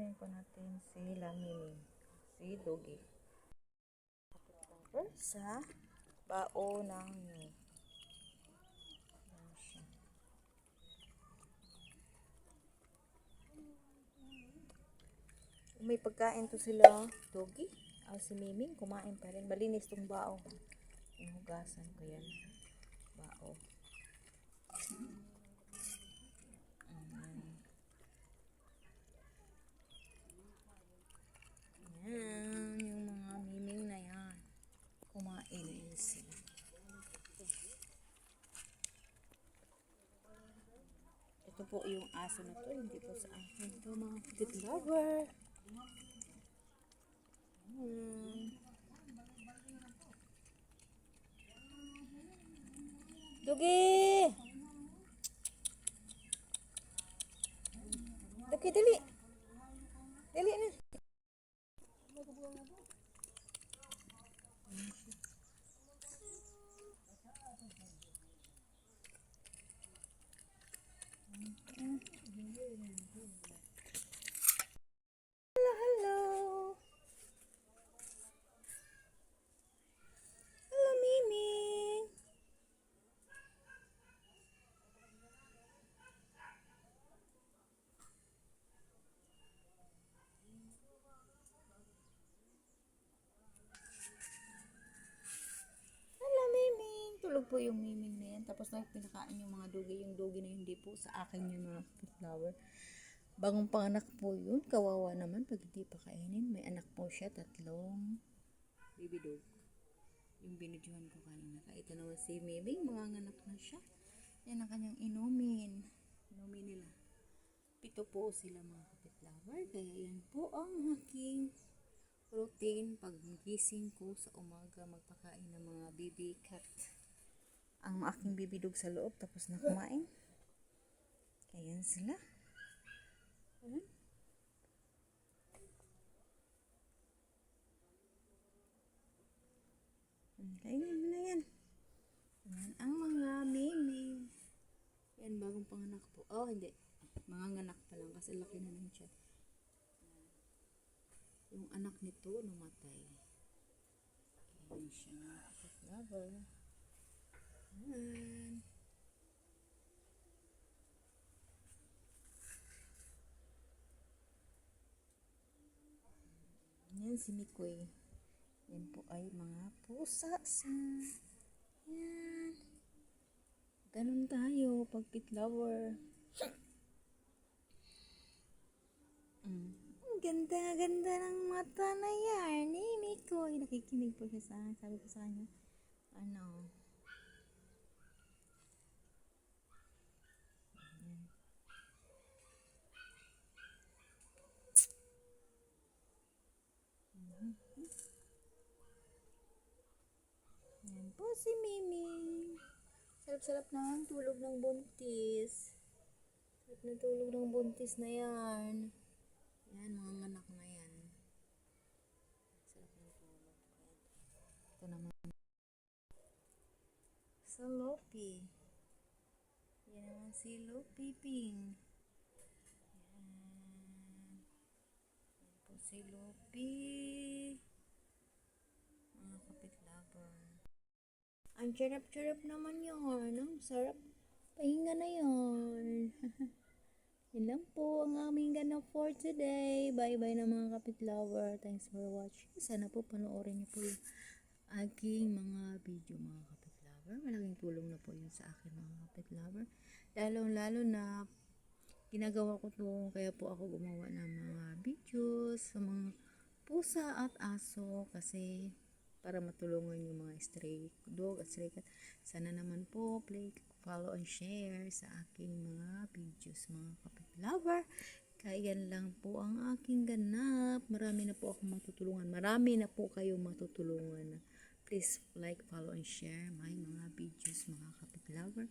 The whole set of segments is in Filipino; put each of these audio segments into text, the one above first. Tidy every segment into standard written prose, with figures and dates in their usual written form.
Kukunin pa natin si Lamini, si Dogi. Sa bao ng nyug. May pagkain to sila, Dogi. Si Miming, kumain pa rin. Malinis tong bao. Inugasan ko yan. Bao. Yan, yung mga Miming na yan. Kumain na sila. Ito po yung aso na to. Hindi po sa akin. Ito mga pet lover. Dugi! Dugi, dali! Dali na! Hello! Hello, Miming! Hello, Miming! Tulog po yung Miming na yan. Tapos na pinakain yung mga dugi. Yung dugi na hindi po sa akin yung mga flower. Bagong panganak po yun. Kawawa naman pag hindi pa kainin. May anak po siya. 3 baby dog. Yung binidyohan ko kanina. Ito naman si Miming. Manganganak na siya. Yan ang kanyang inumin. Inumin nila. 7 po sila mga kapitlover. Kaya yan po ang aking routine pag gising ko sa umaga. Magpakain ng mga baby cat. Ang aking baby dog sa loob. Tapos na kumain. Ayan sila. Ayan. Kainin na yan. Ayan ang mga Miming. Yan, bagong panganak po. Oh, hindi. Manganganak pa lang kasi laki na ng siya. Yung anak nito namatay. Ayan siya. Lover. Ayan. Yan si Mikoy. Yan po ay mga pusa sa. Yan. Ganun tayo pag pet lover. Ang ganda-ganda ng mata na yan. Mikoy. Nakikinig po siya sa akin. Sabi ko sa kanya, ano, yan po si Mimi. Sarap-sarap na ang tulog ng buntis. Sarap na tulog ng buntis na yan. Yan, mga anak na yan. Sarap ng tulog. Ito naman. Sa Lopi. Yan naman si Lopi Ping. Yan. Yan po si Lopi. Mga kapit-lover. Ang charap-charap naman yun. Ang sarap. Pahinga na yun. Yan lang po ang aming ganap for today. Bye-bye na mga kapit-lover. Thanks for watching. Sana po panoorin niyo po yung aking mga video mga kapit-lover. Malaking tulong na po yun sa akin mga kapit-lover. Lalo na ginagawa ko to. Kaya po ako gumawa ng mga videos sa mga pusa at aso. Kasi para matulungan yung mga stray dog at stray cat. Sana naman po follow and share sa aking mga videos mga kapit-lover. Kaya yan lang po ang aking ganap. Marami na po akong matutulungan. Marami na po kayong matutulungan. Please like, follow and share my mga videos mga kapit-lover.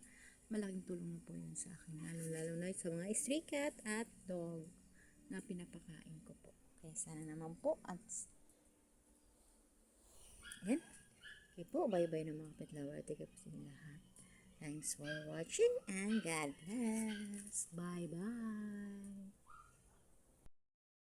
Malaking tulong na po yun sa akin. Lalo na sa mga stray cat at dog na pinapakain ko po. Kaya sana naman po at yan. Okay po, bye-bye na mga kapit-lover. Take care po sa inyo lahat. Thanks for watching and God bless. Bye-bye.